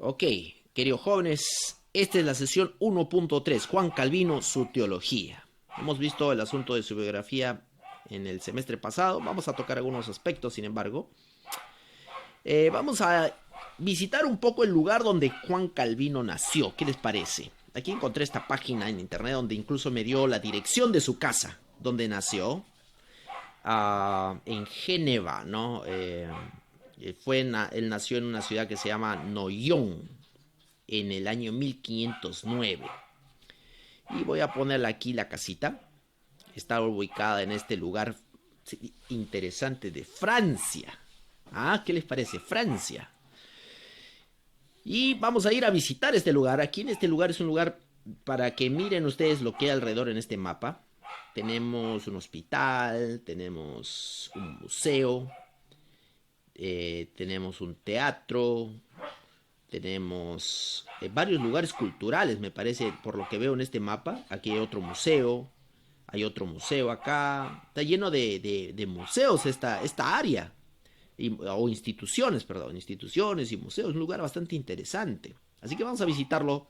Ok, queridos jóvenes, esta es la sesión 1.3, Juan Calvino, su teología. Hemos visto el asunto de su biografía en el semestre pasado, vamos a tocar algunos aspectos, sin embargo. Vamos a visitar un poco el lugar donde Juan Calvino nació, ¿qué les parece? Aquí encontré esta página en internet donde incluso me dio la dirección de su casa, donde nació, en Génova, ¿no? Él nació en una ciudad que se llama Noyon, en el año 1509. Y voy a ponerle aquí la casita. Está ubicada en este lugar interesante de Francia. Ah, ¿qué les parece? Francia. Y vamos a ir a visitar este lugar. Aquí en este lugar es un lugar para que miren ustedes lo que hay alrededor en este mapa. Tenemos un hospital, tenemos un museo, tenemos un teatro, tenemos varios lugares culturales, me parece, por lo que veo en este mapa. Aquí hay otro museo acá. Está lleno de museos esta área. O instituciones, perdón, instituciones y museos. Un lugar bastante interesante. Así que vamos a visitarlo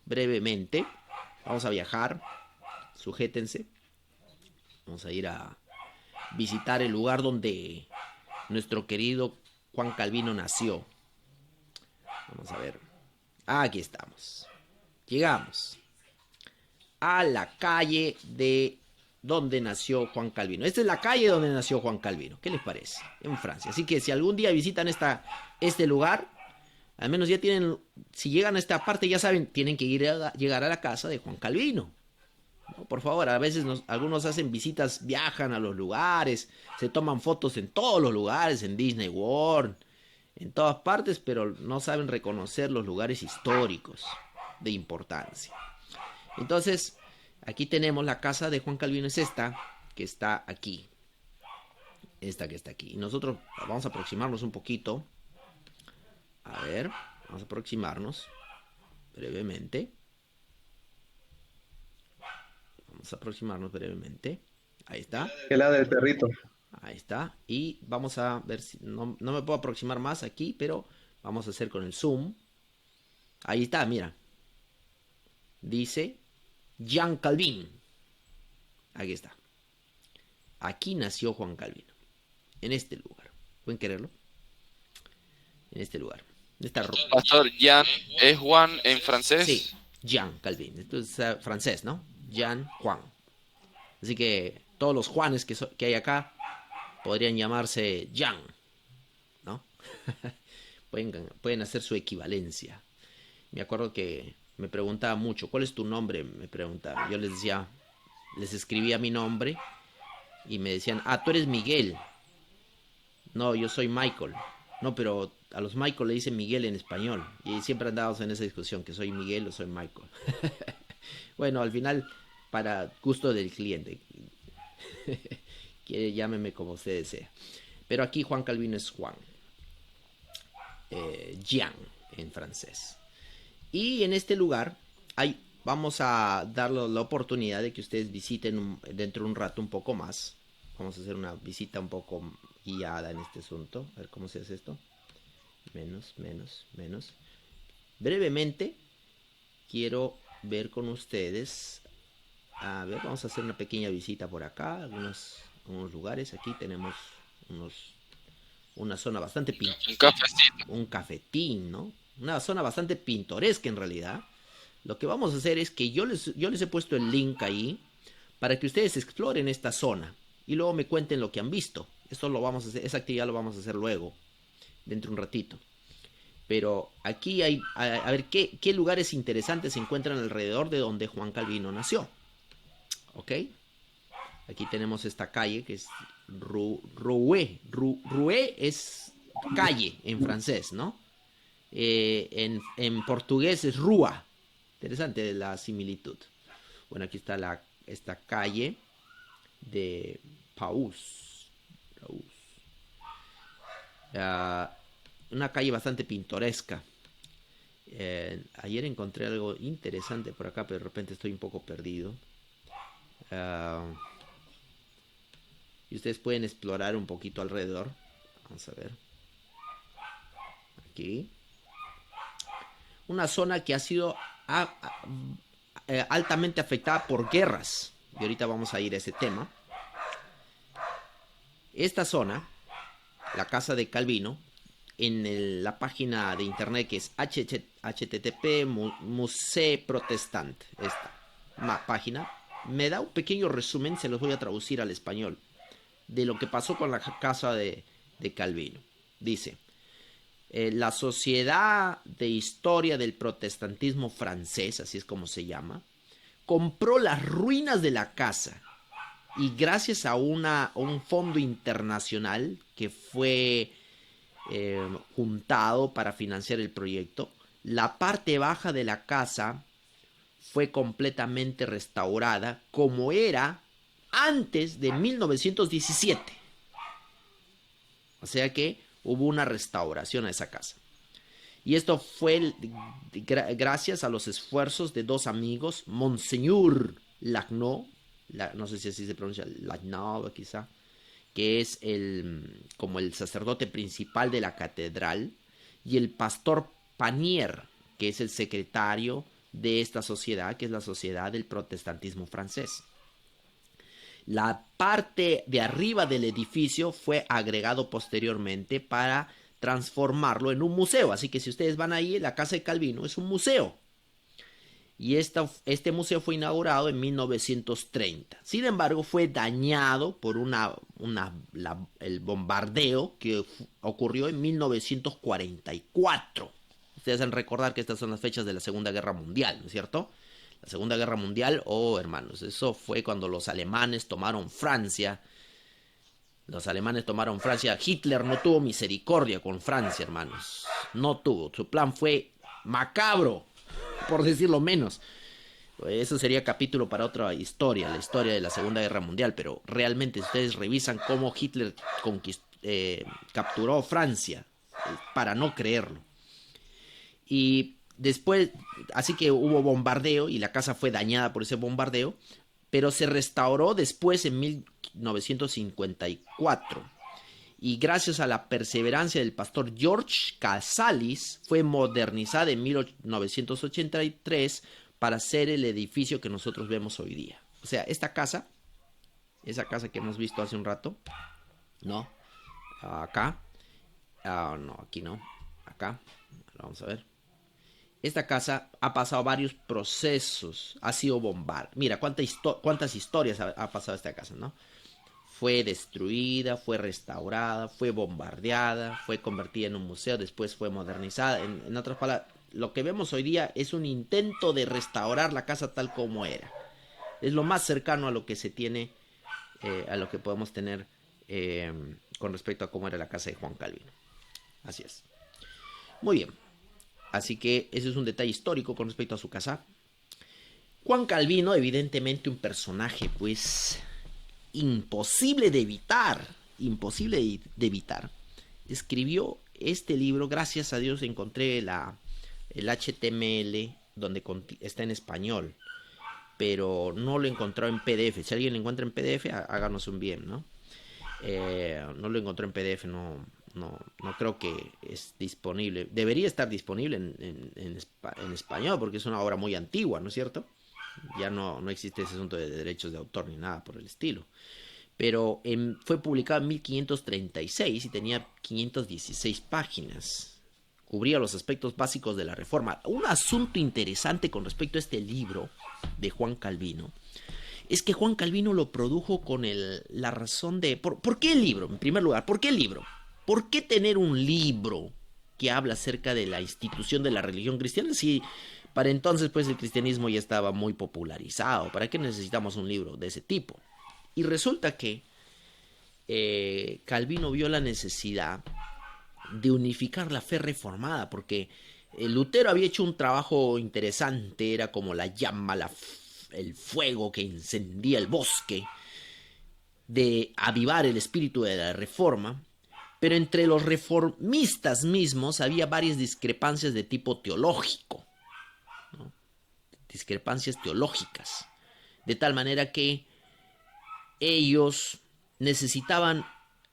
brevemente. Vamos a viajar. Sujétense. Vamos a ir a visitar el lugar donde nuestro querido Juan Calvino nació. Vamos a ver. Aquí estamos. Llegamos a la calle de donde nació Juan Calvino. Esta es la calle donde nació Juan Calvino. ¿Qué les parece? En Francia. Así que si algún día visitan este lugar, al menos ya tienen, si llegan a esta parte ya saben, tienen que llegar a la casa de Juan Calvino. ¿No? Por favor, a veces algunos hacen visitas, viajan a los lugares, se toman fotos en todos los lugares, en Disney World, en todas partes, pero no saben reconocer los lugares históricos de importancia. Entonces, aquí tenemos la casa de Juan Calvino, es esta, que está aquí. Esta que está aquí. Y nosotros vamos a aproximarnos un poquito. A ver, vamos a aproximarnos brevemente. Vamos a aproximarnos brevemente. Ahí está. Que la del perrito. Ahí está. Y vamos a ver si... No me puedo aproximar más aquí, pero vamos a hacer con el zoom. Ahí está, mira. Dice Jean Calvin. Aquí está. Aquí nació Juan Calvino. En este lugar. ¿Pueden quererlo? En este lugar. Esta... Pastor, Jan es Juan en Sí, francés. Jean Calvin. Esto es francés, ¿no? Jean Juan. Así que todos los Juanes que hay acá podrían llamarse Jean, ¿no? pueden hacer su equivalencia. Me acuerdo que me preguntaba mucho, ¿cuál es tu nombre? Me preguntaban. Yo les decía, les escribía mi nombre y me decían, ah, tú eres Miguel. No, yo soy Michael. No, pero a los Michael le dicen Miguel en español. Y siempre andábamos en esa discusión, que soy Miguel o soy Michael. Bueno, al final, para gusto del cliente. Llámeme como usted desea. Pero aquí Juan Calvino es Juan. Jean en francés. Y en este lugar vamos a darle la oportunidad de que ustedes visiten dentro de un rato un poco más. Vamos a hacer una visita un poco guiada en este asunto. A ver cómo se hace esto. Menos. Brevemente, quiero ver con ustedes. A ver, vamos a hacer una pequeña visita por acá. Algunos lugares. Aquí tenemos una zona bastante Un cafecito. un cafetín, ¿no? Una zona bastante pintoresca en realidad. Lo que vamos a hacer es que yo les he puesto el link ahí para que ustedes exploren esta zona y luego me cuenten lo que han visto. Esto lo vamos a hacer, esa actividad lo vamos a hacer luego, dentro de un ratito. Pero aquí hay, a ver, ¿qué lugares interesantes se encuentran alrededor de donde Juan Calvino nació? ¿Ok? Aquí tenemos esta calle que es Roué. Roué es calle en francés, ¿no? En portugués es Rúa. Interesante la similitud. Bueno, aquí está esta calle de Paus. Uh, una calle bastante pintoresca. Ayer encontré algo interesante por acá, pero de repente estoy un poco perdido. Y ustedes pueden explorar un poquito alrededor. Vamos a ver. Aquí. una zona que ha sido altamente afectada por guerras. Y ahorita vamos a ir a ese tema. Esta zona, la casa de Calvino, la página de internet que es http Musée Protestant, esta página, me da un pequeño resumen, se los voy a traducir al español, de lo que pasó con la casa de Calvino. Dice: la Sociedad de Historia del Protestantismo Francés, así es como se llama, compró las ruinas de la casa y gracias a un fondo internacional que fue juntado para financiar el proyecto, la parte baja de la casa fue completamente restaurada como era antes de 1917. O sea que hubo una restauración a esa casa. Y esto fue gracias a los esfuerzos de dos amigos, Monseñor Lagneau, no sé si así se pronuncia, Lagneau quizá, que es como el sacerdote principal de la catedral, y el pastor Panier, que es el secretario de esta sociedad, que es la Sociedad del Protestantismo Francés. La parte de arriba del edificio fue agregado posteriormente para transformarlo en un museo. Así que si ustedes van ahí, la casa de Calvino es un museo. Y este museo fue inaugurado en 1930. Sin embargo, fue dañado por el bombardeo que ocurrió en 1944. Ustedes deben recordar que estas son las fechas de la Segunda Guerra Mundial, ¿no es cierto? La Segunda Guerra Mundial, hermanos, eso fue cuando los alemanes tomaron Francia. Los alemanes tomaron Francia. Hitler no tuvo misericordia con Francia, hermanos. No tuvo. Su plan fue macabro, por decirlo menos. Eso sería capítulo para otra historia, la historia de la Segunda Guerra Mundial. Pero realmente ustedes revisan cómo Hitler capturó Francia, para no creerlo. Y después, así que hubo bombardeo y la casa fue dañada por ese bombardeo, pero se restauró después en 1954. Y gracias a la perseverancia del pastor George Casalis, fue modernizada en 1983 para ser el edificio que nosotros vemos hoy día. O sea, esa casa que hemos visto hace un rato, ¿no? Acá, no, aquí no, acá, vamos a ver. Esta casa ha pasado varios procesos, ha sido bombardada. Mira, cuántas historias ha pasado esta casa, ¿no? Fue destruida, fue restaurada, fue bombardeada, fue convertida en un museo, después fue modernizada. En otras palabras, lo que vemos hoy día es un intento de restaurar la casa tal como era. Es lo más cercano a lo que se tiene, a lo que podemos tener con respecto a cómo era la casa de Juan Calvino. Así es. Muy bien. Así que ese es un detalle histórico con respecto a su casa. Juan Calvino, evidentemente un personaje, pues, imposible de evitar. Escribió este libro, gracias a Dios encontré el HTML donde está en español, pero no lo encontré en PDF. Si alguien lo encuentra en PDF, háganos un bien, ¿no? No lo encontré en PDF, no creo que es disponible. Debería estar disponible en español, porque es una obra muy antigua, ¿no es cierto? Ya no existe ese asunto de derechos de autor ni nada por el estilo. Pero fue publicado en 1536 y tenía 516 páginas. Cubría los aspectos básicos de la Reforma. Un asunto interesante con respecto a este libro de Juan Calvino es que Juan Calvino lo produjo con la razón de... ¿Por qué el libro? En primer lugar, ¿por qué el libro? ¿Por qué tener un libro que habla acerca de la institución de la religión cristiana si para entonces pues el cristianismo ya estaba muy popularizado? ¿Para qué necesitamos un libro de ese tipo? Y resulta que Calvino vio la necesidad de unificar la fe reformada, porque Lutero había hecho un trabajo interesante, era como la llama, el fuego que encendía el bosque, de avivar el espíritu de la reforma. Pero entre los reformistas mismos había varias discrepancias de tipo teológico, ¿no? Discrepancias teológicas, de tal manera que ellos necesitaban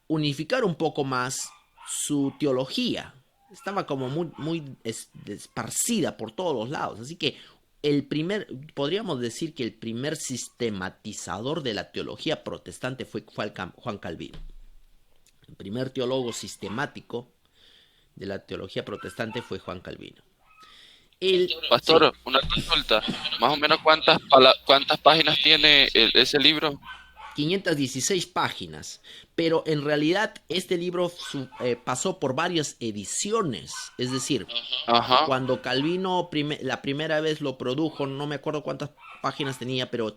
unificar un poco más su teología, estaba como muy esparcida por todos los lados. Así que podríamos decir que el primer sistematizador de la teología protestante fue Juan Calvino. El primer teólogo sistemático de la teología protestante fue Juan Calvino. Sí, Pastor, una consulta. Más o menos cuántas páginas tiene ese libro. 516 páginas, pero en realidad este libro pasó por varias ediciones, es decir, Ajá. cuando Calvino la primera vez lo produjo, no me acuerdo cuántas páginas tenía, pero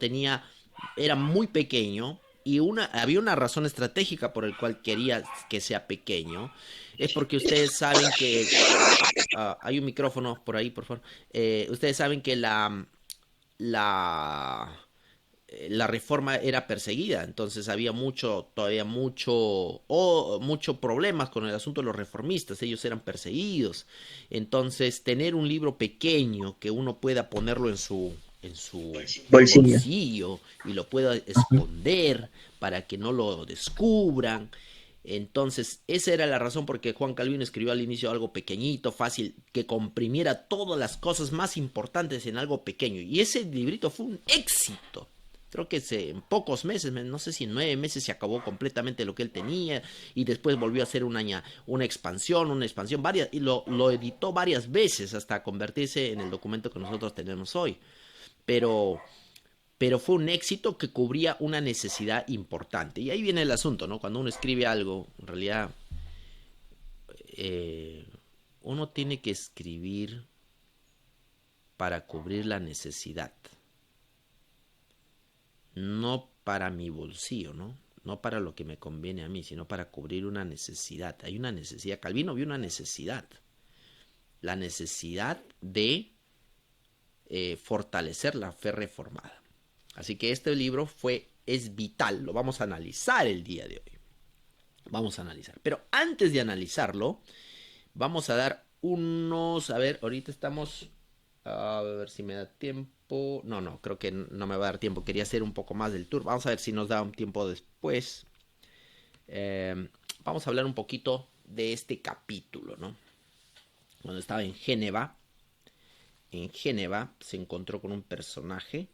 era muy pequeño y había una razón estratégica por el cual quería que sea pequeño, es porque ustedes saben que hay un micrófono por ahí, por favor. Ustedes saben que la la reforma era perseguida, entonces había todavía mucho problemas con el asunto de los reformistas, ellos eran perseguidos, entonces tener un libro pequeño que uno pueda ponerlo en su Bolsillo. bolsillo y lo pueda esconder para que no lo descubran. Entonces, esa era la razón por que Juan Calvino escribió al inicio algo pequeñito, fácil, que comprimiera todas las cosas más importantes en algo pequeño. Y ese librito fue un éxito. Creo que en pocos meses, no sé si en 9 meses se acabó completamente lo que él tenía y después volvió a hacer una expansión, y lo editó varias veces hasta convertirse en el documento que nosotros tenemos hoy. Pero fue un éxito que cubría una necesidad importante. Y ahí viene el asunto, ¿no? Cuando uno escribe algo, en realidad uno tiene que escribir para cubrir la necesidad. No para mi bolsillo, ¿no? No para lo que me conviene a mí, sino para cubrir una necesidad. Hay una necesidad. Calvino vio una necesidad. La necesidad de fortalecer la fe reformada. Así que este libro es vital. Lo vamos a analizar el día de hoy. Vamos a analizar. Pero antes de analizarlo, vamos a dar unos... A ver, ahorita estamos... A ver si me da tiempo. No, creo que no me va a dar tiempo. Quería hacer un poco más del tour. Vamos a ver si nos da un tiempo después. Vamos a hablar un poquito de este capítulo, ¿no? Cuando estaba en Génova se encontró con un personaje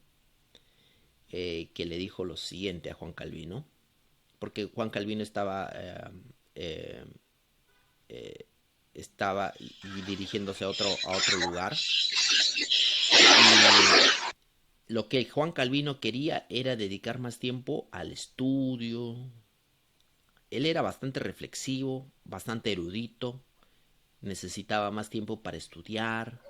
que le dijo lo siguiente a Juan Calvino. Porque Juan Calvino estaba dirigiéndose a otro lugar. Y lo que Juan Calvino quería era dedicar más tiempo al estudio. Él era bastante reflexivo, bastante erudito, necesitaba más tiempo para estudiar.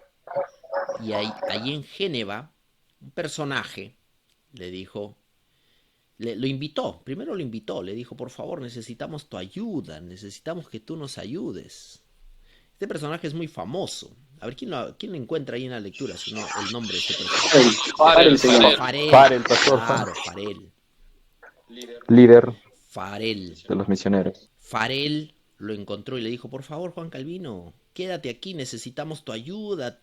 Y ahí en Génova, un personaje le dijo, lo invitó, primero lo invitó, le dijo, por favor, necesitamos tu ayuda, necesitamos que tú nos ayudes. Este personaje es muy famoso. A ver, ¿quién lo encuentra ahí en la lectura? Si no, el nombre de este personaje. Farel. Pastor Claro, Farel. líder Farel. de los misioneros. Farel lo encontró y le dijo, por favor, Juan Calvino, quédate aquí, necesitamos tu ayuda.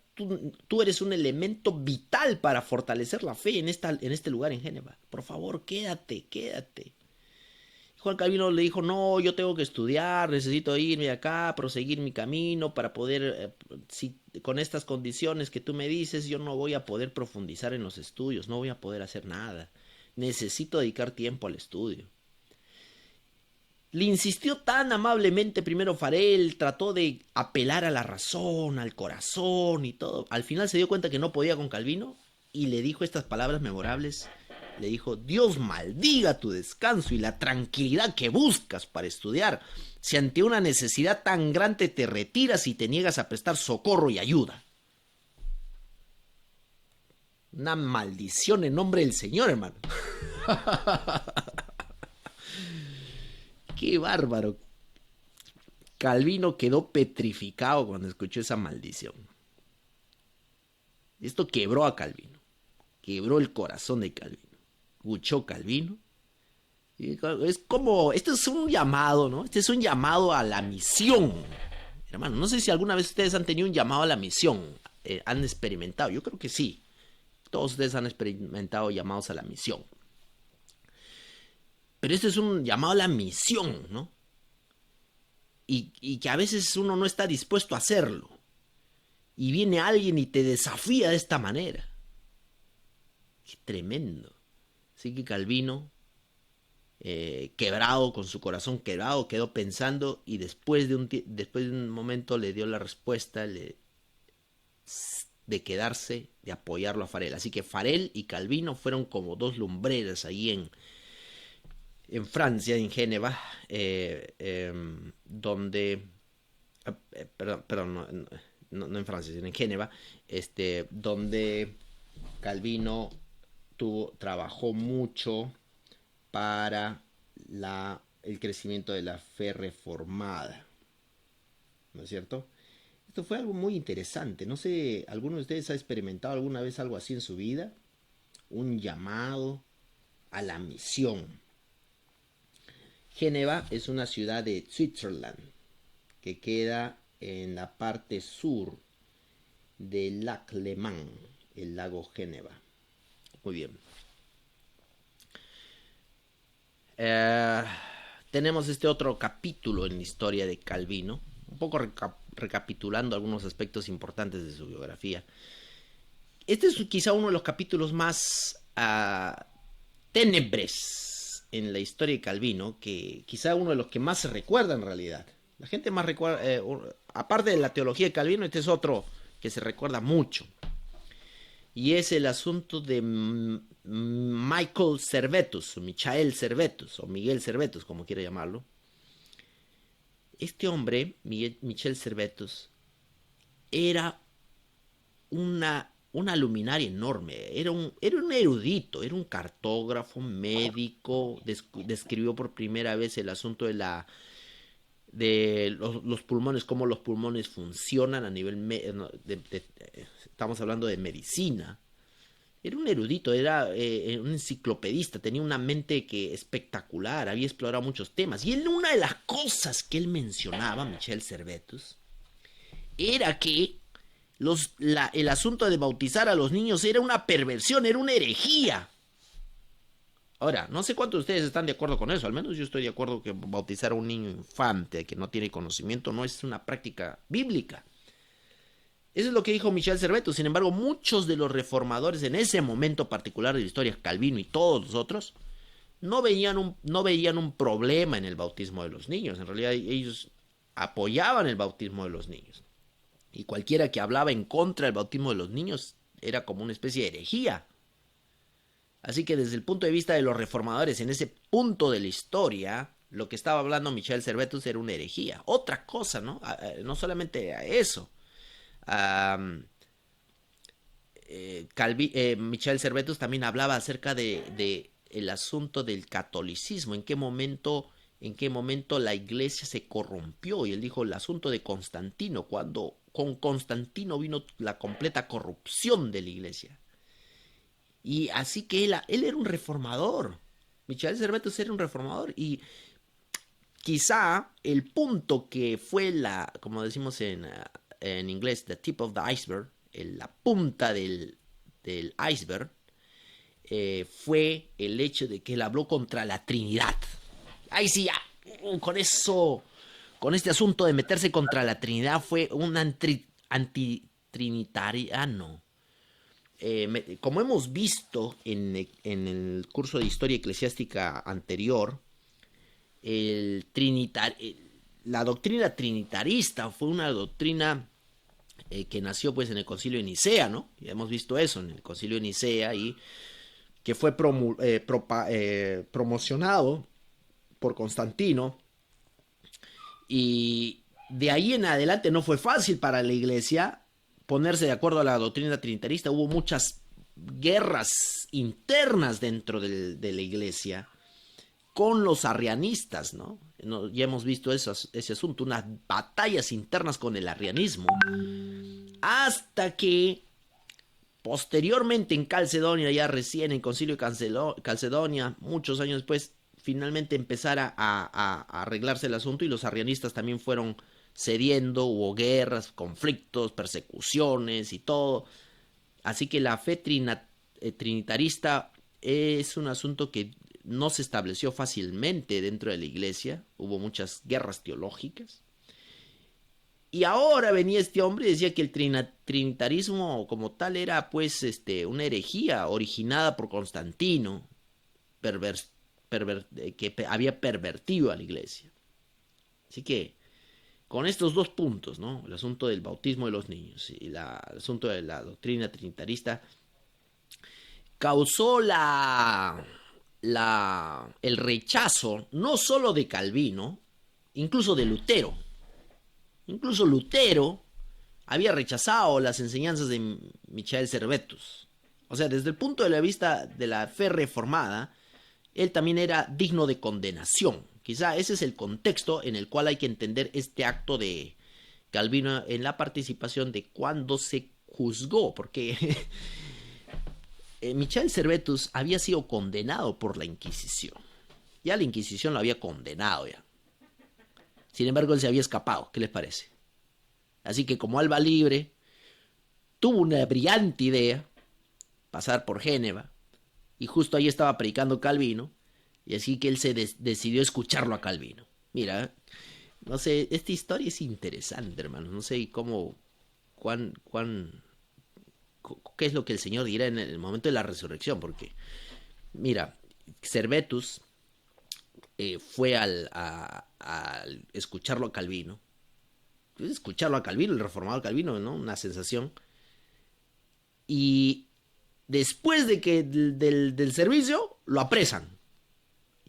Tú eres un elemento vital para fortalecer la fe en este lugar en Génova. Por favor, quédate. Juan Calvino le dijo, no, yo tengo que estudiar, necesito irme de acá, proseguir mi camino para poder, con estas condiciones que tú me dices, yo no voy a poder profundizar en los estudios, no voy a poder hacer nada. Necesito dedicar tiempo al estudio. Le insistió tan amablemente primero Farel, trató de apelar a la razón, al corazón y todo. Al final se dio cuenta que no podía con Calvino y le dijo estas palabras memorables. Le dijo, Dios maldiga tu descanso y la tranquilidad que buscas para estudiar. Si ante una necesidad tan grande te retiras y te niegas a prestar socorro y ayuda. Una maldición en nombre del Señor, hermano. ¡Qué bárbaro! Calvino quedó petrificado cuando escuchó esa maldición. Esto quebró a Calvino. Quebró el corazón de Calvino. Escuchó Calvino. Es como, este es un llamado, ¿no? Este es un llamado a la misión. Hermano, no sé si alguna vez ustedes han tenido un llamado a la misión. Han experimentado, yo creo que sí. Todos ustedes han experimentado llamados a la misión. Pero este es un llamado a la misión, ¿no? y que a veces uno no está dispuesto a hacerlo. Y viene alguien y te desafía de esta manera. Qué tremendo. Así que Calvino, quebrado, con su corazón quebrado, quedó pensando y después de un momento le dio la respuesta de quedarse, de apoyarlo a Farel. Así que Farel y Calvino fueron como dos lumbreras ahí en Francia, en Génova, donde... perdón, no en Francia, sino en Génova, donde Calvino trabajó mucho para el crecimiento de la fe reformada, ¿no es cierto? Esto fue algo muy interesante. No sé, ¿alguno de ustedes ha experimentado alguna vez algo así en su vida? Un llamado a la misión. Génova es una ciudad de Switzerland que queda en la parte sur del Lac Léman, el lago Génova. Muy bien. Tenemos este otro capítulo en la historia de Calvino, un poco recapitulando algunos aspectos importantes de su biografía. Este es quizá uno de los capítulos más ténebres en la historia de Calvino, que quizá uno de los que más se recuerda en realidad. La gente más recuerda, aparte de la teología de Calvino, este es otro que se recuerda mucho. Y es el asunto de Michael Servetus, o Michael Servetus, o Miguel Servetus, como quiera llamarlo. Este hombre, Michael Servetus, era una luminaria enorme. Era un erudito, era un cartógrafo, médico. Describió por primera vez el asunto de los pulmones, cómo los pulmones funcionan a nivel estamos hablando de medicina. Era un erudito, era un enciclopedista, tenía una mente espectacular, había explorado muchos temas. Y una de las cosas que él mencionaba, Michael Servetus, era que el asunto de bautizar a los niños era una perversión, era una herejía. Ahora, no sé cuántos de ustedes están de acuerdo con eso, al menos yo estoy de acuerdo que bautizar a un niño infante que no tiene conocimiento no es una práctica bíblica. Eso es lo que dijo Michael Servetus. Sin embargo, muchos de los reformadores en ese momento particular de la historia, Calvino y todos los otros, no veían un problema en el bautismo de los niños. En realidad ellos apoyaban el bautismo de los niños. Y cualquiera que hablaba en contra del bautismo de los niños era como una especie de herejía. Así que desde el punto de vista de los reformadores, en ese punto de la historia, lo que estaba hablando Michael Servetus era una herejía. Otra cosa, ¿no? No solamente eso. Michael Servetus también hablaba acerca de el asunto del catolicismo. ¿En qué momento la iglesia se corrompió? Y él dijo el asunto de Constantino, cuando con Constantino vino la completa corrupción de la iglesia. Y así que él era un reformador. Michael Servetus era un reformador. Y quizá el punto que fue como decimos en inglés, the tip of the iceberg, la punta del iceberg, fue el hecho de que él habló contra la Trinidad. Ahí sí, ya, con este asunto de meterse contra la Trinidad, fue un antitrinitariano. Como hemos visto en el curso de historia eclesiástica anterior, la doctrina trinitarista fue una doctrina que nació pues en el Concilio de Nicea, ¿no? Ya hemos visto eso en el Concilio de Nicea, y que fue promocionado por Constantino, y de ahí en adelante no fue fácil para la iglesia ponerse de acuerdo a la doctrina trinitarista. Hubo muchas guerras internas dentro de la iglesia con los arrianistas, ¿no? Ya hemos visto ese asunto, unas batallas internas con el arrianismo, hasta que posteriormente en Calcedonia, ya recién en Concilio de Calcedonia, muchos años después, finalmente empezara a arreglarse el asunto, y los arrianistas también fueron cediendo, hubo guerras, conflictos, persecuciones y todo. Así que la fe trinitarista es un asunto que no se estableció fácilmente dentro de la iglesia. Hubo muchas guerras teológicas. Y ahora venía este hombre y decía que el trinitarismo como tal era pues una herejía originada por Constantino, que había pervertido a la iglesia. Así que con estos dos puntos, ¿no? El asunto del bautismo de los niños y el asunto de la doctrina trinitarista, causó el rechazo no solo de Calvino, incluso de Lutero. Incluso Lutero había rechazado las enseñanzas de Michael Servetus. O sea, desde el punto de vista de la fe reformada, él también era digno de condenación. Quizá ese es el contexto en el cual hay que entender este acto de Calvino en la participación de cuando se juzgó, porque Michael Servetus había sido condenado por la Inquisición. Ya la Inquisición lo había condenado ya. Sin embargo, él se había escapado. ¿Qué les parece? Así que como alba libre, tuvo una brillante idea, pasar por Génova, y justo ahí estaba predicando Calvino, y así que él se decidió escucharlo a Calvino. Mira, no sé, esta historia es interesante, hermano. No sé qué es lo que el Señor dirá en el momento de la resurrección, porque, mira, Servetus fue a escucharlo a Calvino. Escucharlo a Calvino, el reformado Calvino, ¿no? Una sensación. Y después de que del servicio, lo apresan.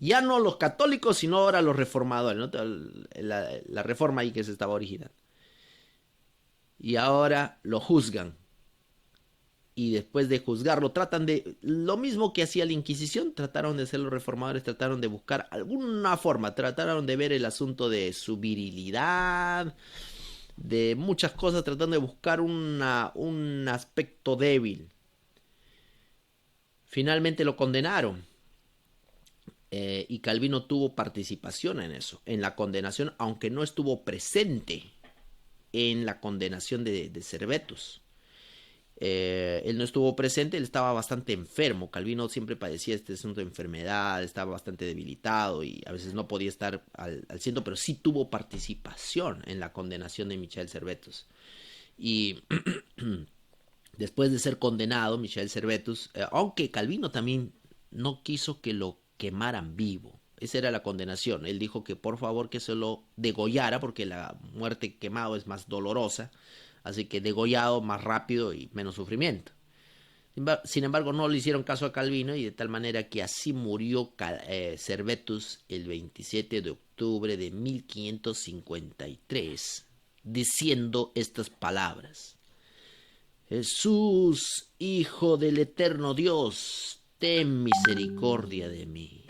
Ya no los católicos, sino ahora los reformadores, ¿no? La reforma ahí que se estaba originando. Y ahora lo juzgan. Y después de juzgarlo, tratan de... Lo mismo que hacía la Inquisición, trataron de ser los reformadores, trataron de buscar alguna forma, trataron de ver el asunto de su virilidad, de muchas cosas, tratando de buscar un aspecto débil. Finalmente lo condenaron. Y Calvino tuvo participación en eso, en la condenación, aunque no estuvo presente en la condenación de Servetus. Él no estuvo presente, él estaba bastante enfermo. Calvino siempre padecía este asunto de enfermedad, estaba bastante debilitado y a veces no podía estar al 100%, pero sí tuvo participación en la condenación de Michael Servetus. Y después de ser condenado, Michael Servetus, aunque Calvino también no quiso que lo quemaran vivo. Esa era la condenación. Él dijo que por favor que se lo degollara porque la muerte quemado es más dolorosa. Así que degollado más rápido y menos sufrimiento. Sin embargo, no le hicieron caso a Calvino y de tal manera que así murió Servetus el 27 de octubre de 1553, diciendo estas palabras: Jesús, Hijo del eterno Dios, ten misericordia de mí.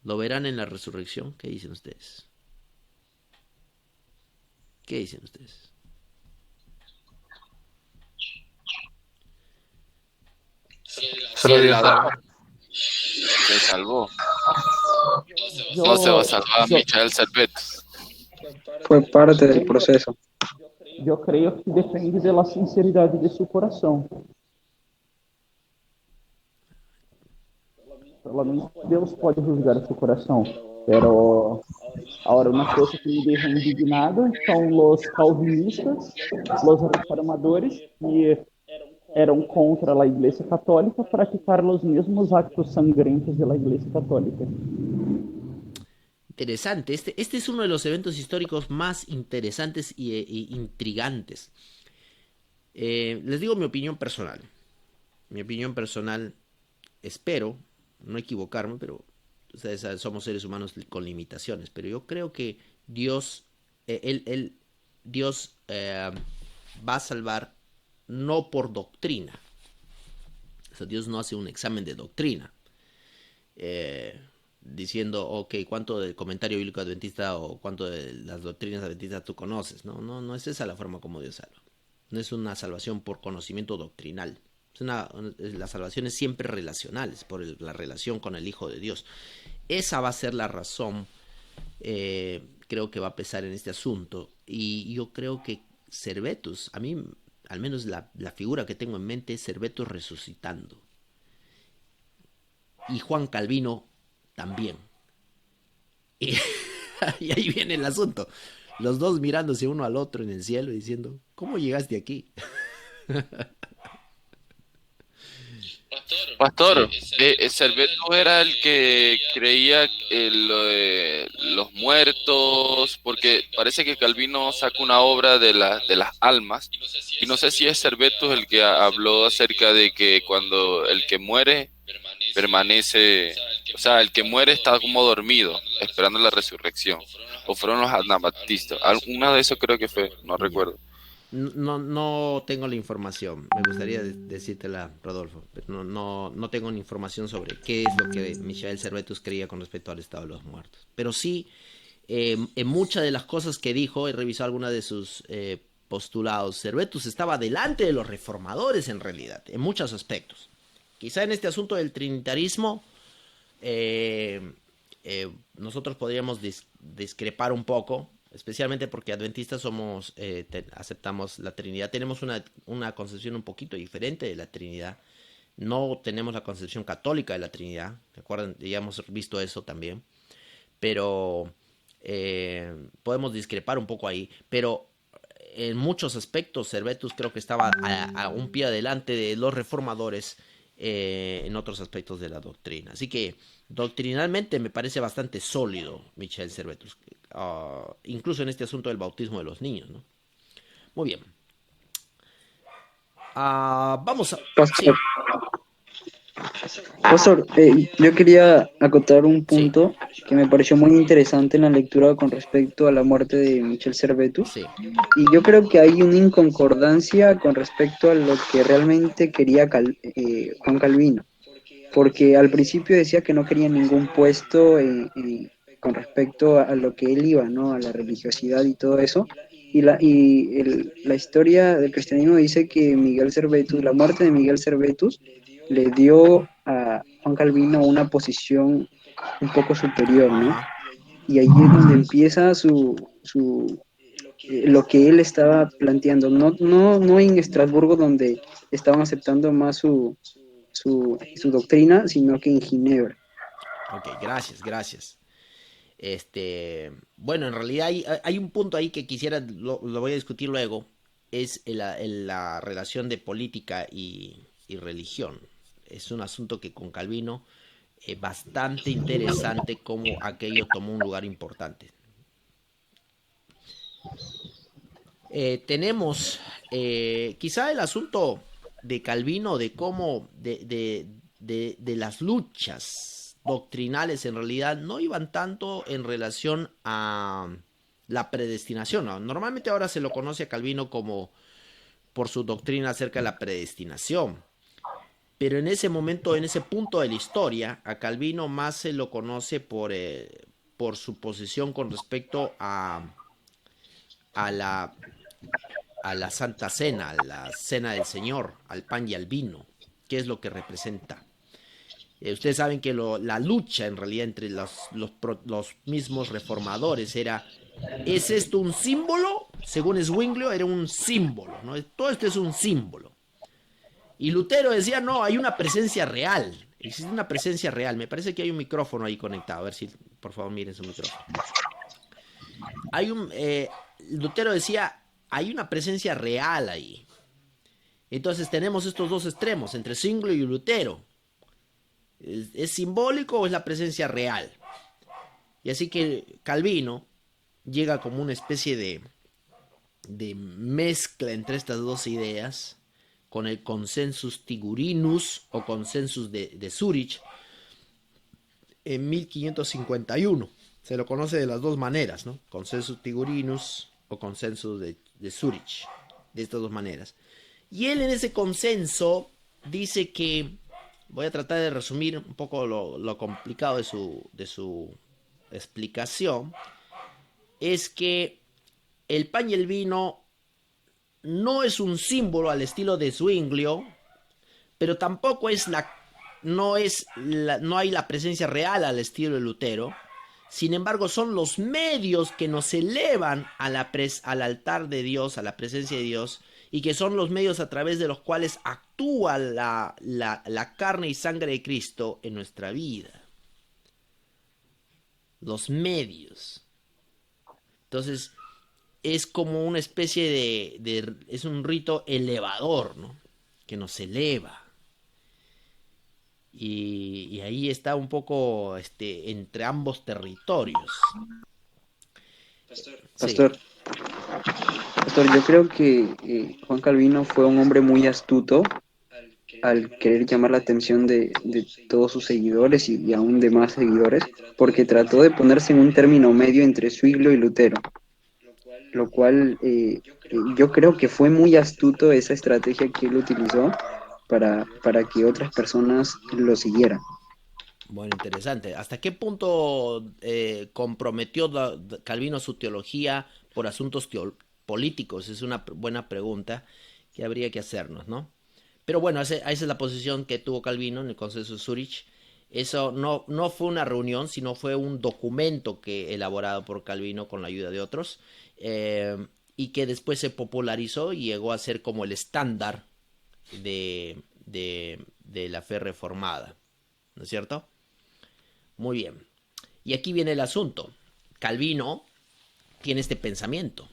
¿Lo verán en la resurrección? ¿Qué dicen ustedes? ¿Qué dicen ustedes? Solo Dios sabe. Se salvó. No se va a Yo, salvar yo, Michael Servetus. Fue parte del proceso. yo creio que depende da sinceridade de seu coração. Pelo menos Deus pode juzgar o seu coração. Pero ahora una cosa que me deja indignado son los calvinistas, los reformadores que eran contra la Iglesia Católica praticar los mismos actos sangrientos de la Iglesia Católica. Interesante. Este es uno de los eventos históricos más interesantes e intrigantes. Les digo mi opinión personal. Mi opinión personal, espero no equivocarme, pero ustedes saben, somos seres humanos con limitaciones. Pero yo creo que Dios, Dios va a salvar no por doctrina. O sea, Dios no hace un examen de doctrina. Diciendo, ok, ¿cuánto del comentario bíblico adventista o cuánto de las doctrinas adventistas tú conoces? No es esa la forma como Dios salva. No es una salvación por conocimiento doctrinal. La salvación es siempre relacional, es por la relación con el Hijo de Dios. Esa va a ser la razón, creo que va a pesar en este asunto. Y yo creo que Servetus, a mí, al menos la figura que tengo en mente es Servetus resucitando. Y Juan Calvino también. Y ahí viene el asunto. Los dos mirándose uno al otro en el cielo y diciendo, ¿cómo llegaste aquí? Pastor, Servetus era el que creía en lo de los muertos, porque parece que Calvino saca una obra de las almas, y no sé si es Servetus el que habló acerca de que cuando el que muere permanece, o sea, el que muere está como dormido, esperando la resurrección, o fueron los anabaptistas, alguna de eso creo que fue, no Ya. recuerdo. No tengo la información. Me gustaría decírtela, Rodolfo. Pero no tengo ni información sobre qué es lo que Michael Servetus creía con respecto al estado de los muertos. Pero sí, en muchas de las cosas que dijo, he revisado algunas de sus postulados. Servetus estaba delante de los reformadores en realidad, en muchos aspectos. Quizá en este asunto del trinitarismo, nosotros podríamos discrepar un poco, especialmente porque adventistas somos, aceptamos la Trinidad. Tenemos una concepción un poquito diferente de la Trinidad. No tenemos la concepción católica de la Trinidad. ¿Recuerdan? Ya hemos visto eso también. Pero podemos discrepar un poco ahí. Pero en muchos aspectos, Servetus creo que estaba a un pie adelante de los reformadores en otros aspectos de la doctrina. Así que doctrinalmente me parece bastante sólido Michael Servetus, incluso en este asunto del bautismo de los niños, ¿no? Muy bien. Vamos a... Sí, Pastor, Pastor, yo quería acotar un sí, punto que me pareció muy interesante en la lectura con respecto a la muerte de Michel Servetus. sí. Y yo creo que hay una inconcordancia con respecto a lo que realmente quería Juan Calvino, porque al principio decía que no quería ningún puesto con respecto a lo que él iba, ¿no? A la religiosidad y todo eso. La historia del cristianismo dice que Miguel Servetus, la muerte de Miguel Servetus, le dio a Juan Calvino una posición un poco superior, ¿no? Ajá. Y ahí es donde empieza lo que él estaba planteando, no en Estrasburgo donde estaban aceptando más su doctrina, sino que en Ginebra. Ok, gracias. Bueno, en realidad hay un punto ahí que quisiera, lo voy a discutir luego, es la relación de política y religión. Es un asunto que con Calvino es bastante interesante cómo aquello tomó un lugar importante. Tenemos quizá el asunto de Calvino, de cómo, de las luchas doctrinales en realidad no iban tanto en relación a la predestinación, ¿no? Normalmente ahora se lo conoce a Calvino como por su doctrina acerca de la predestinación. Pero en ese momento, en ese punto de la historia, a Calvino más se lo conoce por su posición con respecto a la Santa Cena, a la Cena del Señor, al pan y al vino. ¿Qué es lo que representa? Ustedes saben que la lucha en realidad entre los mismos reformadores era, ¿es esto un símbolo? Según Zwinglio era un símbolo, ¿no? Todo esto es un símbolo. Y Lutero decía, no, hay una presencia real. Existe una presencia real. Me parece que hay un micrófono ahí conectado. A ver si, por favor, miren su micrófono. Hay un... Lutero decía, hay una presencia real ahí. Entonces tenemos estos dos extremos, entre Zwinglio y Lutero. ¿Es simbólico o es la presencia real? Y así que Calvino llega como una especie de mezcla entre estas dos ideas, con el consensus tigurinus o consensus de Zurich en 1551. Se lo conoce de las dos maneras, ¿no? Consensus tigurinus o consensus de Zurich, de estas dos maneras. Y él en ese consenso dice que, voy a tratar de resumir un poco lo complicado de su explicación, es que el pan y el vino no es un símbolo al estilo de Zwinglio, pero tampoco es no hay la presencia real al estilo de Lutero. Sin embargo, son los medios que nos elevan al altar de Dios, a la presencia de Dios, y que son los medios a través de los cuales actúa la carne y sangre de Cristo en nuestra vida. Los medios. Entonces, es como una especie es un rito elevador, ¿no? Que nos eleva. Y ahí está un poco entre ambos territorios. Sí. Pastor, Pastor, yo creo que Juan Calvino fue un hombre muy astuto al querer llamar la atención de todos sus seguidores y aún de más seguidores, porque trató de ponerse en un término medio entre Zwinglio y Lutero, lo cual yo creo que fue muy astuto esa estrategia que él utilizó para que otras personas lo siguieran. Bueno, interesante. ¿Hasta qué punto comprometió Calvino su teología por asuntos políticos? Es una buena pregunta que habría que hacernos, ¿no? Pero bueno, esa es la posición que tuvo Calvino en el Consenso de Zúrich. Eso no fue una reunión, sino fue un documento elaborado por Calvino con la ayuda de otros, y que después se popularizó y llegó a ser como el estándar de la fe reformada, ¿no es cierto? Muy bien. Y aquí viene el asunto. Calvino tiene este pensamiento.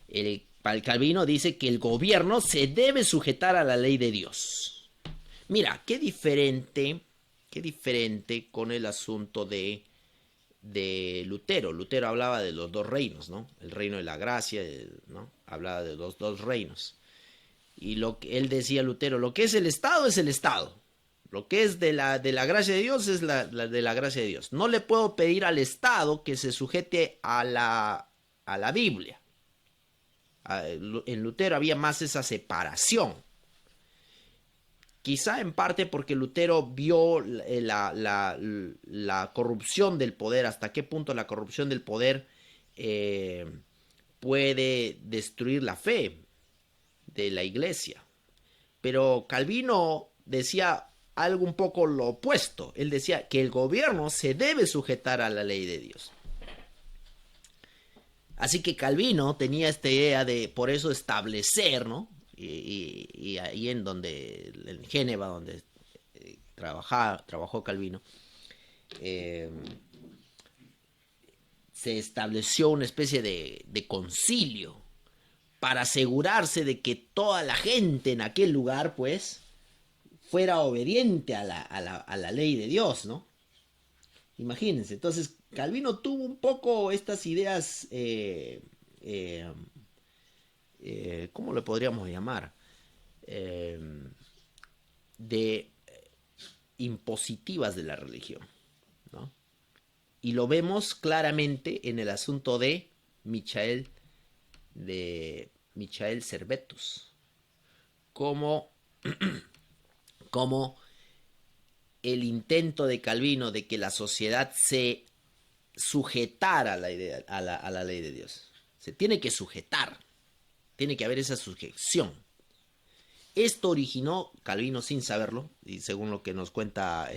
El Calvino dice que el gobierno se debe sujetar a la ley de Dios. Mira, qué diferente con el asunto de Lutero. Lutero hablaba de los dos reinos, ¿no? El reino de la gracia, ¿no? Hablaba de los dos reinos. Y lo que él decía, Lutero, lo que es el Estado es el Estado. Lo que es de la gracia de Dios es la de la gracia de Dios. No le puedo pedir al Estado que se sujete a la Biblia. En Lutero había más esa separación. Quizá en parte porque Lutero vio la corrupción del poder, hasta qué punto la corrupción del poder puede destruir la fe de la iglesia. Pero Calvino decía algo un poco lo opuesto. Él decía que el gobierno se debe sujetar a la ley de Dios. Así que Calvino tenía esta idea de, por eso, establecer, ¿no? Y ahí en Génova, donde trabajó Calvino, se estableció una especie de concilio para asegurarse de que toda la gente en aquel lugar, pues, fuera obediente a la ley de Dios, ¿no? Imagínense. Entonces, Calvino tuvo un poco estas ideas, ¿cómo le podríamos llamar? De impositivas de la religión, ¿no? Y lo vemos claramente en el asunto de Michael Servetus, como el intento de Calvino de que la sociedad se sujetara a la ley de Dios. Se tiene que sujetar, tiene que haber esa sujeción. Esto originó, Calvino sin saberlo, y según lo que nos cuenta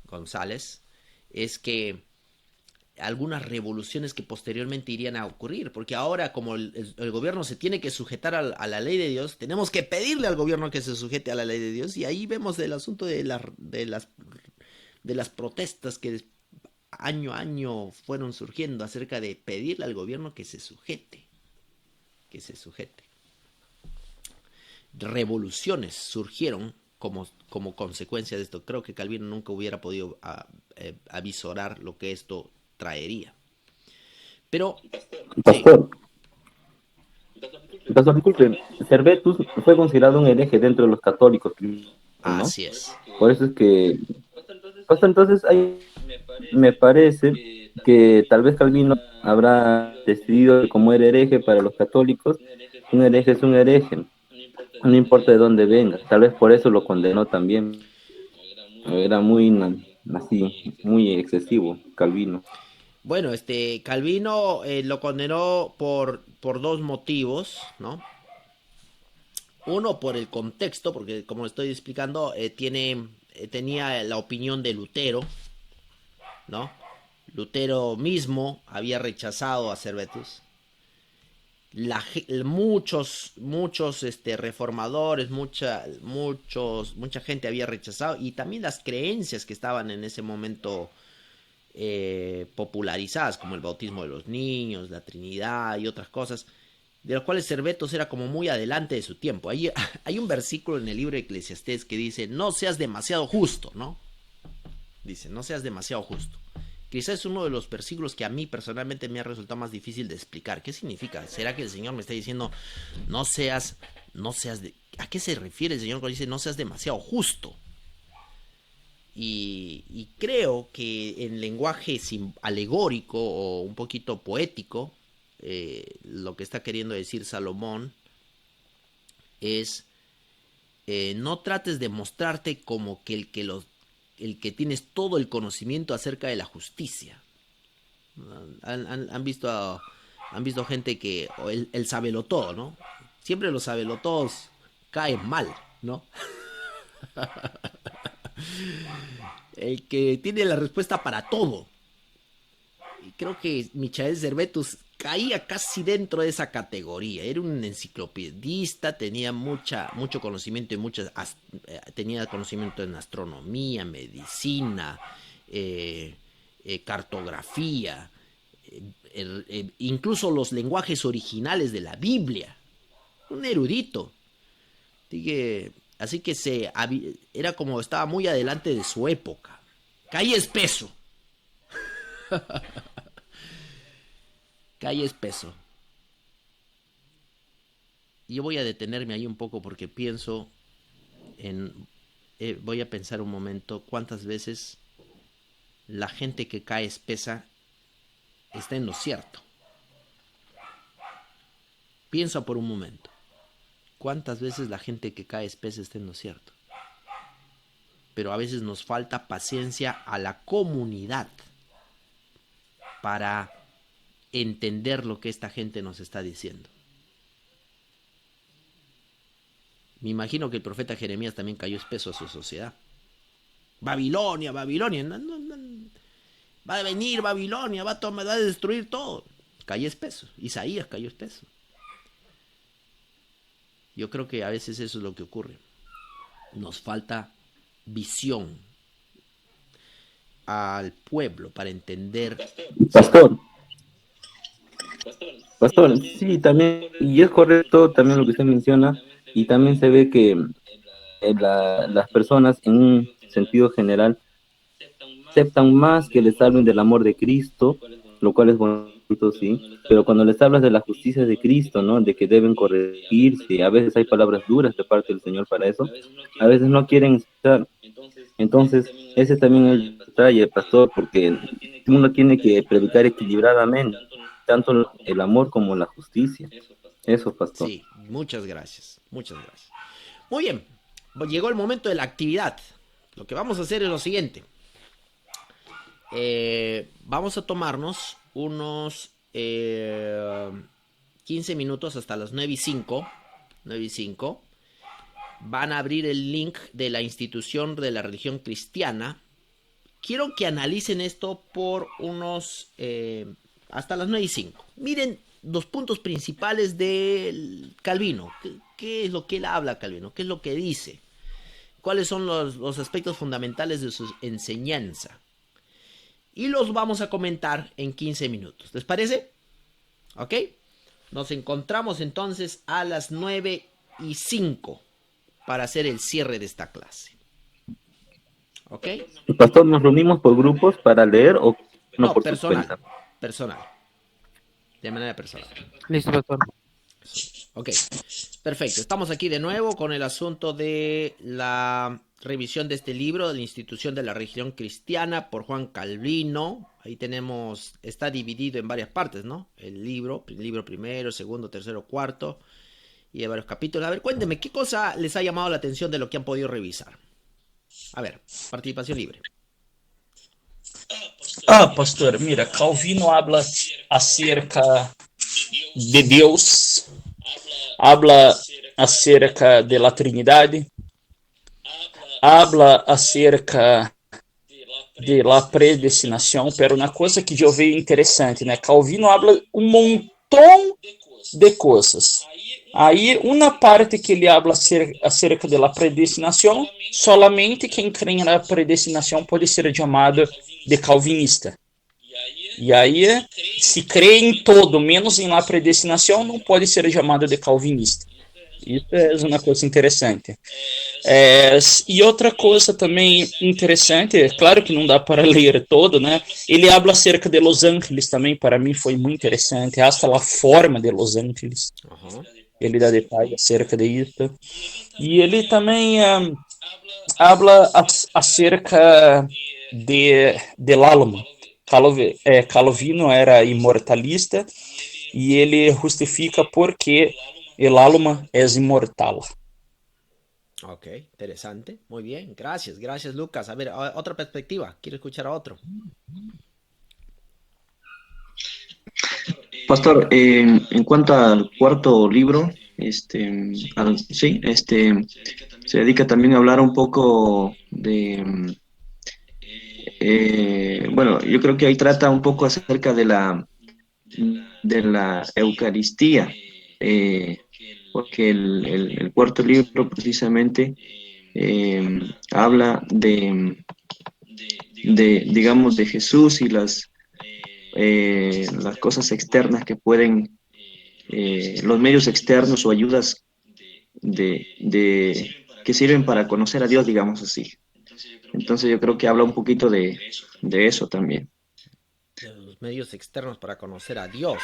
González, es que algunas revoluciones que posteriormente irían a ocurrir, porque ahora como el gobierno se tiene que sujetar a la ley de Dios, tenemos que pedirle al gobierno que se sujete a la ley de Dios, y ahí vemos el asunto de las protestas que año a año fueron surgiendo acerca de pedirle al gobierno que se sujete. Revoluciones surgieron como consecuencia de esto. Creo que Calvino nunca hubiera podido avisorar lo que esto traería. Pero, Pastor, Pastor, disculpe, Servetus fue considerado un hereje dentro de los católicos, ¿no? Así es. Por eso es que, Pastor, entonces ahí me parece que tal vez Calvino habrá decidido que como era hereje para los católicos, un hereje es un hereje, no importa de dónde venga, tal vez por eso lo condenó también. Era muy así, muy excesivo Calvino. Bueno, Calvino lo condenó por dos motivos, ¿no? Uno, por el contexto, porque como estoy explicando, tenía la opinión de Lutero, ¿no? Lutero mismo había rechazado a Servetus. Muchos reformadores, mucha gente había rechazado, y también las creencias que estaban en ese momento popularizadas, como el bautismo de los niños, la Trinidad y otras cosas, de los cuales Servetos era como muy adelante de su tiempo. Hay un versículo en el libro de Eclesiastés que dice, no seas demasiado justo, ¿no? Dice, no seas demasiado justo. Quizás es uno de los versículos que a mí personalmente me ha resultado más difícil de explicar. ¿Qué significa? ¿Será que el Señor me está diciendo, ¿a qué se refiere el Señor cuando dice, no seas demasiado justo? Y creo que en lenguaje alegórico o un poquito poético, lo que está queriendo decir Salomón es, no trates de mostrarte como que el que tienes todo el conocimiento acerca de la justicia. Han visto gente que, el sabelotodo, ¿no? Siempre los sabelotodos caen mal, ¿no? El que tiene la respuesta para todo. Y creo que Michael Servetus caía casi dentro de esa categoría. Era un enciclopedista, tenía mucho conocimiento y tenía conocimiento en astronomía, medicina, cartografía, incluso los lenguajes originales de la Biblia. Un erudito. Así que era como estaba muy adelante de su época. Caía espeso. Calle espeso. Yo voy a detenerme ahí un poco porque voy a pensar un momento cuántas veces la gente que cae espesa está en lo cierto. Piensa por un momento. ¿Cuántas veces la gente que cae espesa está en lo cierto? Pero a veces nos falta paciencia a la comunidad para entender lo que esta gente nos está diciendo. Me imagino que el profeta Jeremías también cayó espeso a su sociedad. Babilonia, va a venir Babilonia, va a destruir todo. Cayó espeso. Isaías cayó espeso. Yo creo que a veces eso es lo que ocurre. Nos falta visión al pueblo para entender. Pastor, sí, también, y es correcto también lo que usted menciona, y también se ve que las personas en un sentido general aceptan más que les hablen del amor de Cristo, lo cual es bonito, sí, pero cuando les hablas de la justicia de Cristo, ¿no? De que deben corregirse, a veces hay palabras duras de parte del Señor para eso, a veces no quieren escuchar. Entonces, ese también es el detalle, pastor, porque uno tiene que predicar equilibradamente, tanto el amor como la justicia. Eso, pastor. Sí, muchas gracias. Muy bien, llegó el momento de la actividad. Lo que vamos a hacer es lo siguiente. Vamos a tomarnos unos 15 minutos hasta las 9:05. Van a abrir el link de la institución de la religión cristiana. Quiero que analicen esto por unos hasta las 9:05. Miren los puntos principales de Calvino. ¿Qué es lo que él habla, Calvino? ¿Qué es lo que dice? ¿Cuáles son los aspectos fundamentales de su enseñanza? Y los vamos a comentar en 15 minutos. ¿Les parece? ¿Ok? Nos encontramos entonces a las 9:05 para hacer el cierre de esta clase. ¿Ok? Pastor, ¿nos reunimos por grupos para leer o no por personal? Personal. De manera personal. Listo, pastor. Ok, perfecto. Estamos aquí de nuevo con el asunto de la revisión de este libro de la institución de la religión cristiana por Juan Calvino. Ahí está dividido en varias partes, ¿no? El libro primero, segundo, tercero, cuarto, y hay varios capítulos. A ver, cuéntenme, ¿qué cosa les ha llamado la atención de lo que han podido revisar? A ver, participación libre. Pastor, mira, Calvino habla acerca de Deus, habla acerca de la Trinidad, habla acerca de la predestinação, pero uma coisa que eu vejo interessante, né? Calvino habla montão de coisas. Aí, uma parte que ele habla acerca da predestinação, solamente quem crê na predestinação pode ser chamado de calvinista. E aí, se crê em todo, menos em la predestinação, não pode ser chamado de calvinista. Isso é uma coisa interessante. E outra coisa também interessante, claro que não dá para ler todo, né? Ele habla acerca de Los Angeles também, para mim foi muito interessante, hasta a forma de Los Angeles. Ajá. Ele dá detalhes acerca disso. E ele também habla acerca del alma. Calvino era imortalista e ele justifica por que el alma es inmortal. Ok, interesante. Muy bien, gracias, gracias Lucas. A ver, otra perspectiva. Quiero escuchar a otro. Pastor, en cuanto al cuarto libro, se dedica también a hablar un poco de, bueno, yo creo que ahí trata un poco acerca de la Eucaristía, porque el cuarto libro precisamente habla digamos, de Jesús y las cosas externas que pueden, los medios externos o ayudas que sirven para conocer a Dios, digamos así. Entonces yo creo que habla un poquito de eso también. De los medios externos para conocer a Dios.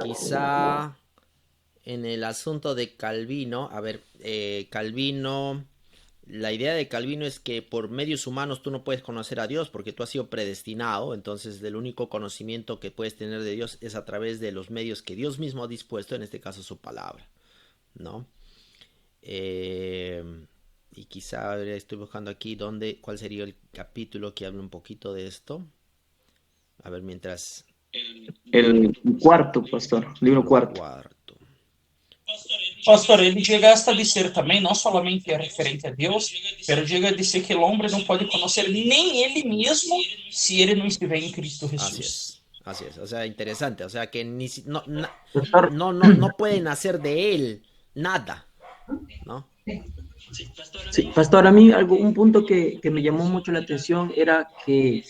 Quizá en el asunto de Calvino, a ver, Calvino, la idea de Calvino es que por medios humanos tú no puedes conocer a Dios porque tú has sido predestinado, entonces el único conocimiento que puedes tener de Dios es a través de los medios que Dios mismo ha dispuesto, en este caso su palabra, ¿no? Y quizá, a ver, estoy buscando aquí cuál sería el capítulo que hable un poquito de esto. A ver, mientras... El cuarto, pastor, libro cuarto. Pastor, ele chega a estabelecer também, não somente é referente a Deus, mas chega a dizer que o homem não pode conhecer nem ele mesmo se ele não estiver em Cristo Jesus. Así es, o sea, interesante, o sea que no pueden hacer de él nada, ¿no? Sí, pastor, a mí un punto que me llamó mucho la atención era que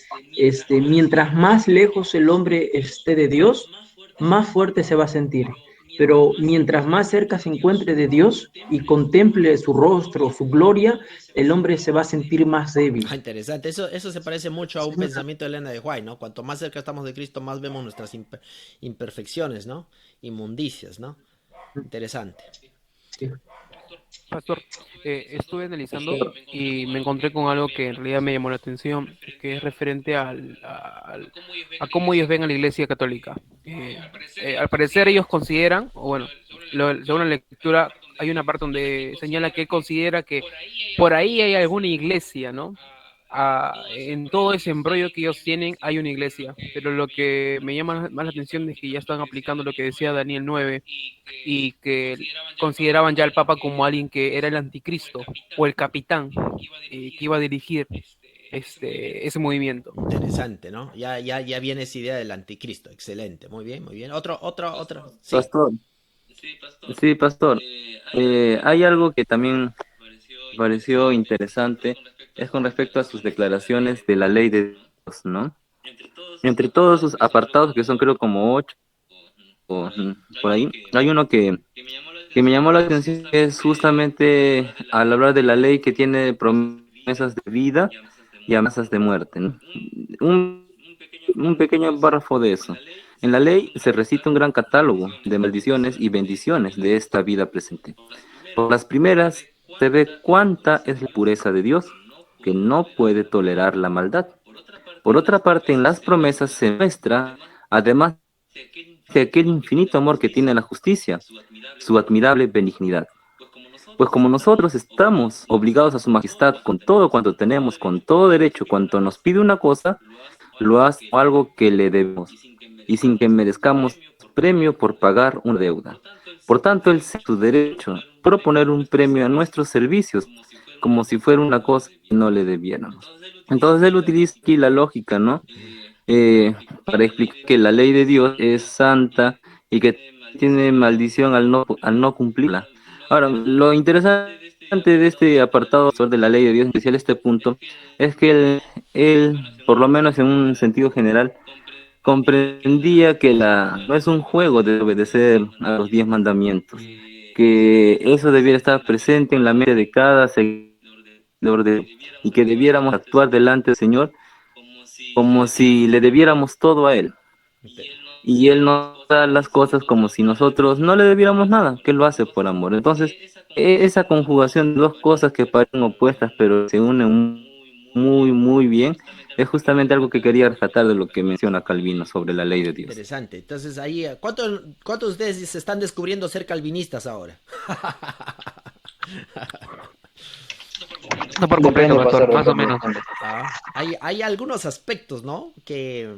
mientras más lejos el hombre esté de Dios, más fuerte se va a sentir. Pero mientras más cerca se encuentre de Dios y contemple su rostro, su gloria, el hombre se va a sentir más débil. Interesante, eso se parece mucho a un pensamiento de Elena de White, ¿no? Cuanto más cerca estamos de Cristo, más vemos nuestras imperfecciones, ¿no? Inmundicias, ¿no? Interesante. Sí. Pastor, estuve analizando y me encontré con algo que en realidad me llamó la atención, que es referente a cómo ellos ven a la Iglesia Católica. Al parecer ellos consideran, o bueno, según la lectura, hay una parte donde señala que él considera que por ahí hay alguna iglesia, ¿no? En todo ese embrollo que ellos tienen hay una iglesia, pero lo que me llama más la atención es que ya están aplicando lo que decía Daniel 9 y que consideraban ya al Papa como alguien que era el anticristo o el capitán que iba a dirigir ese movimiento. Interesante, ¿no? Ya viene esa idea del anticristo, excelente, muy bien, muy bien. Otro. Sí. Pastor. Sí, pastor. Hay algo que también pareció interesante, es con respecto a sus declaraciones de la ley de Dios, ¿no? Entre todos sus apartados, que son creo como 8, por ahí, hay uno que me llamó la atención, que es justamente al hablar de la ley que tiene promesas de vida y amenazas de muerte, ¿no? Un pequeño párrafo de eso. En la ley se recita un gran catálogo de maldiciones y bendiciones de esta vida presente. Por las primeras se ve cuánta es la pureza de Dios, que no puede tolerar la maldad. Por otra parte, en las promesas se muestra, además de aquel infinito amor que tiene la justicia, su admirable benignidad. Pues como nosotros estamos obligados a su majestad con todo cuanto tenemos, con todo derecho, cuanto nos pide una cosa, lo hace algo que le debemos, y sin que merezcamos premio por pagar una deuda. Por tanto, él es su derecho proponer un premio a nuestros servicios, como si fuera una cosa que no le debiéramos. Entonces él utiliza aquí la lógica, ¿no? Para explicar que la ley de Dios es santa y que tiene maldición al no cumplirla. Ahora, lo interesante Antes de este apartado de la ley de Dios, en especial este punto, es que él, por lo menos en un sentido general, comprendía que no es un juego de obedecer a los 10 mandamientos, que eso debiera estar presente en la mente de cada seguidor de Dios, y que debiéramos actuar delante del Señor como si le debiéramos todo a Él. Y Él nos da las cosas como si nosotros no le debiéramos nada, que Él lo hace por amor. Entonces, esa conjugación de dos cosas que parecen opuestas, pero se unen muy, muy bien, es justamente algo que quería rescatar de lo que menciona Calvino sobre la ley de Dios. Interesante. Entonces ahí, ¿cuántos de ustedes se están descubriendo ser calvinistas ahora? No por completo, pastor, más o menos. Hay algunos aspectos, ¿no? Que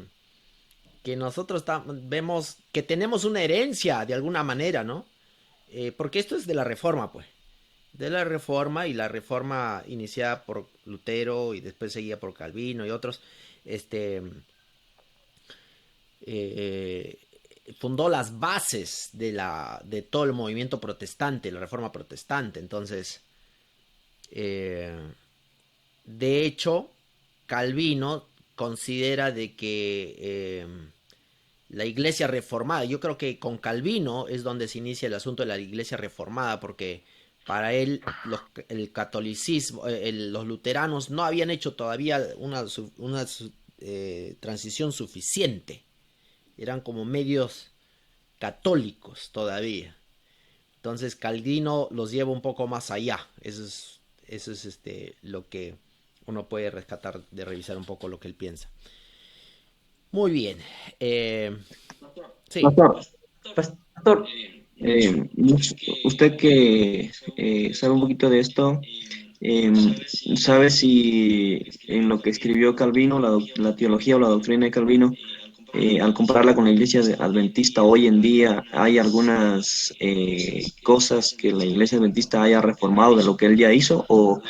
nosotros vemos que tenemos una herencia de alguna manera, ¿no? Porque esto es de la Reforma, pues. De la Reforma, y la Reforma iniciada por Lutero y después seguida por Calvino y otros, fundó las bases de todo el movimiento protestante, la Reforma protestante. Entonces, de hecho, Calvino considera de que la iglesia reformada, yo creo que con Calvino es donde se inicia el asunto de la iglesia reformada, porque para él el catolicismo, los luteranos no habían hecho todavía una transición suficiente, eran como medios católicos todavía. Entonces Calvino los lleva un poco más allá. Eso es lo que uno puede rescatar de revisar un poco lo que él piensa. Muy bien. Sí. Pastor, usted que sabe un poquito de esto, ¿sabe si en lo que escribió Calvino, la teología o la doctrina de Calvino, al compararla con la iglesia adventista hoy en día, hay algunas cosas que la iglesia adventista haya reformado de lo que él ya hizo, o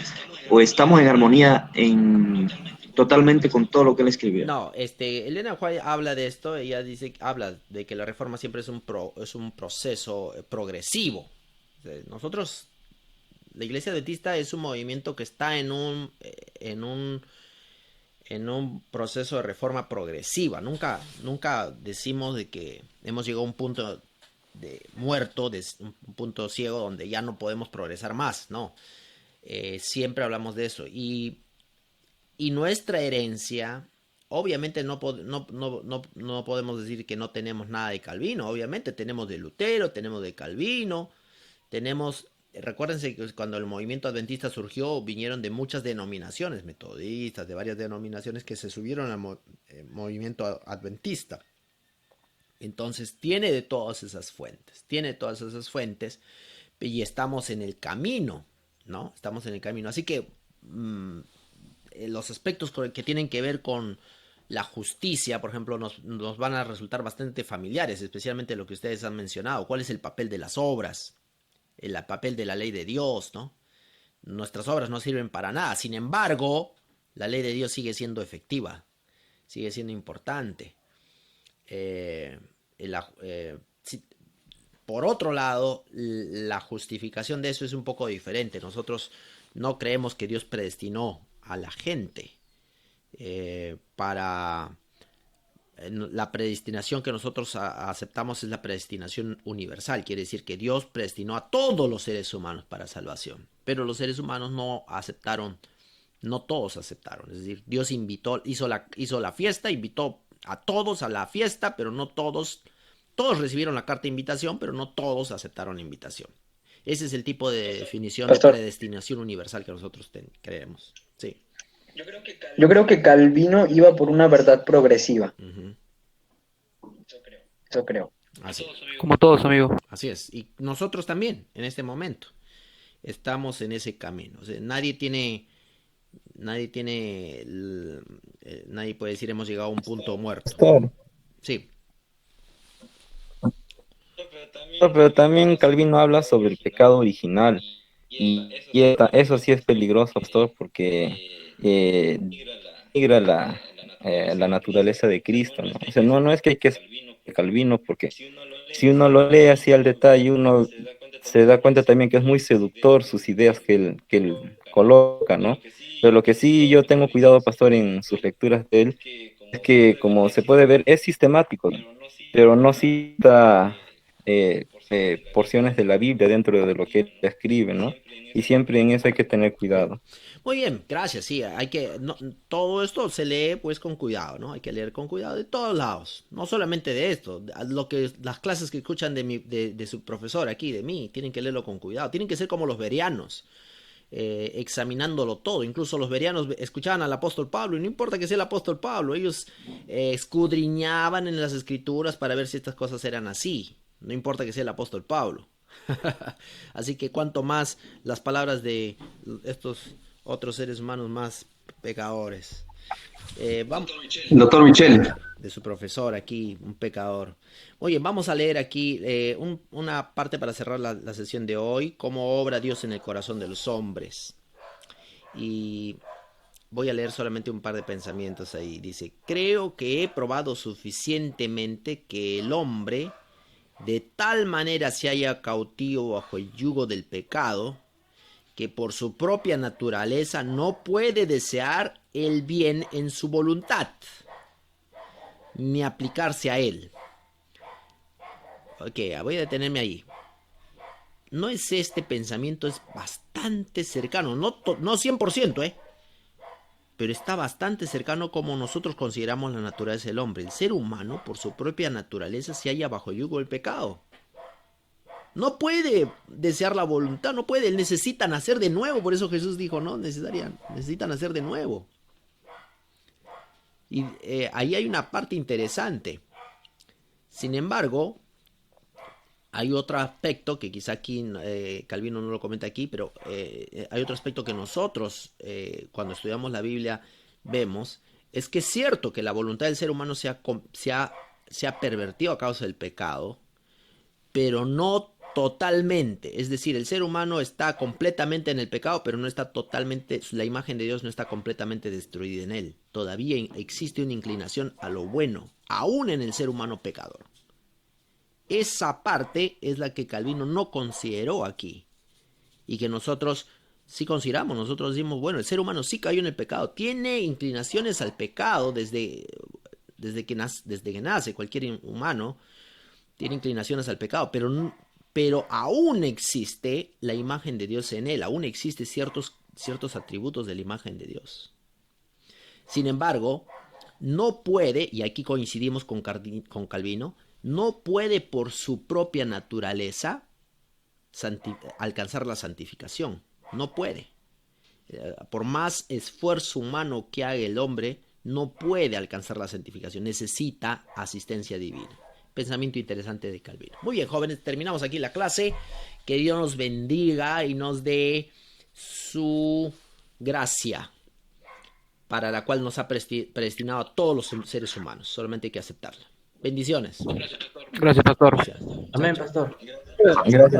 estamos en armonía totalmente con todo lo que él escribió? No, Elena White habla de esto, ella habla de que la reforma siempre es un proceso progresivo. Nosotros, la iglesia adventista es un movimiento que está en un proceso de reforma progresiva. Nunca decimos de que hemos llegado a un punto de muerto, de un punto ciego donde ya no podemos progresar más, no. Siempre hablamos de eso. Y nuestra herencia, obviamente no podemos decir que no tenemos nada de Calvino. Obviamente tenemos de Lutero, tenemos de Calvino, recuérdense que cuando el movimiento adventista surgió, vinieron de muchas denominaciones, metodistas, de varias denominaciones que se subieron al movimiento adventista. Entonces tiene de todas esas fuentes, y estamos en el camino, ¿no? Estamos en el camino. Así que los aspectos que tienen que ver con la justicia, por ejemplo, nos van a resultar bastante familiares, especialmente lo que ustedes han mencionado. ¿Cuál es el papel de las obras? El papel de la ley de Dios, ¿no? Nuestras obras no sirven para nada. Sin embargo, la ley de Dios sigue siendo efectiva, sigue siendo importante. Por otro lado, la justificación de eso es un poco diferente. Nosotros no creemos que Dios predestinó a la gente para... La predestinación que nosotros aceptamos es la predestinación universal. Quiere decir que Dios predestinó a todos los seres humanos para salvación. Pero los seres humanos no todos aceptaron. Es decir, Dios hizo la fiesta, invitó a todos a la fiesta, pero no todos recibieron la carta de invitación, pero no todos aceptaron la invitación. Ese es el tipo de definición de predestinación universal que nosotros creemos. Sí. Yo creo que Calvino iba por una verdad progresiva. Eso creo. Así. Como todos, amigo. Así es. Y nosotros también, en este momento, estamos en ese camino. O sea, nadie puede decir hemos llegado a un punto muerto. Sí. Pero también Calvino habla sobre el pecado original, y eso sí es peligroso, pastor, porque denigra la naturaleza de Cristo, ¿no? O sea, no es que hay que ser Calvino, porque si uno lo lee así al detalle, uno se da cuenta también que es muy seductor sus ideas que él coloca, ¿no? Pero lo que sí yo tengo cuidado, pastor, en sus lecturas de él, es que como se puede ver, es sistemático, ¿no? Pero no cita porciones de la Biblia dentro de lo que él escribe, ¿no? Y siempre en eso hay que tener cuidado. Muy bien, gracias. Sí, hay que todo esto se lee pues con cuidado, ¿no? Hay que leer con cuidado de todos lados, no solamente de esto. Las clases que escuchan de su profesor aquí, de mí, tienen que leerlo con cuidado. Tienen que ser como los bereanos, examinándolo todo. Incluso los bereanos escuchaban al apóstol Pablo y no importa que sea el apóstol Pablo, ellos escudriñaban en las escrituras para ver si estas cosas eran así. No importa que sea el apóstol Pablo. Así que cuanto más las palabras de estos otros seres humanos más pecadores. Vamos, Doctor Michel. de su profesor aquí, un pecador. Oye, vamos a leer aquí una parte para cerrar la sesión de hoy, cómo obra Dios en el corazón de los hombres. Y voy a leer solamente un par de pensamientos ahí. Dice, creo que he probado suficientemente que el hombre de tal manera se halla cautivo bajo el yugo del pecado, que por su propia naturaleza no puede desear el bien en su voluntad, ni aplicarse a él. Ok, voy a detenerme ahí. No es este pensamiento, es bastante cercano, no 100%, pero está bastante cercano como nosotros consideramos la naturaleza del hombre. El ser humano, por su propia naturaleza, se halla bajo el yugo del pecado. No puede desear la voluntad, no puede, él necesita nacer de nuevo. Por eso Jesús dijo, no, necesitan nacer de nuevo. Y ahí hay una parte interesante. Sin embargo, hay otro aspecto que quizá aquí Calvino no lo comenta aquí, pero hay otro aspecto que nosotros, cuando estudiamos la Biblia, vemos, es que es cierto que la voluntad del ser humano se ha pervertido a causa del pecado, pero no totalmente. Es decir, el ser humano está completamente en el pecado, pero no está totalmente, la imagen de Dios no está completamente destruida en él. Todavía existe una inclinación a lo bueno, aún en el ser humano pecador. Esa parte es la que Calvino no consideró aquí y que nosotros sí consideramos. Nosotros decimos, bueno, el ser humano sí cayó en el pecado, tiene inclinaciones al pecado desde que nace. Cualquier humano tiene inclinaciones al pecado, pero aún existe la imagen de Dios en él, aún existen ciertos atributos de la imagen de Dios. Sin embargo, no puede, y aquí coincidimos con Calvino, no puede por su propia naturaleza alcanzar la santificación. No puede. Por más esfuerzo humano que haga el hombre, no puede alcanzar la santificación. Necesita asistencia divina. Pensamiento interesante de Calvino. Muy bien, jóvenes, terminamos aquí la clase. Que Dios nos bendiga y nos dé su gracia, para la cual nos ha predestinado a todos los seres humanos. Solamente hay que aceptarla. Bendiciones. Gracias, pastor. Gracias. Amén, pastor. Gracias.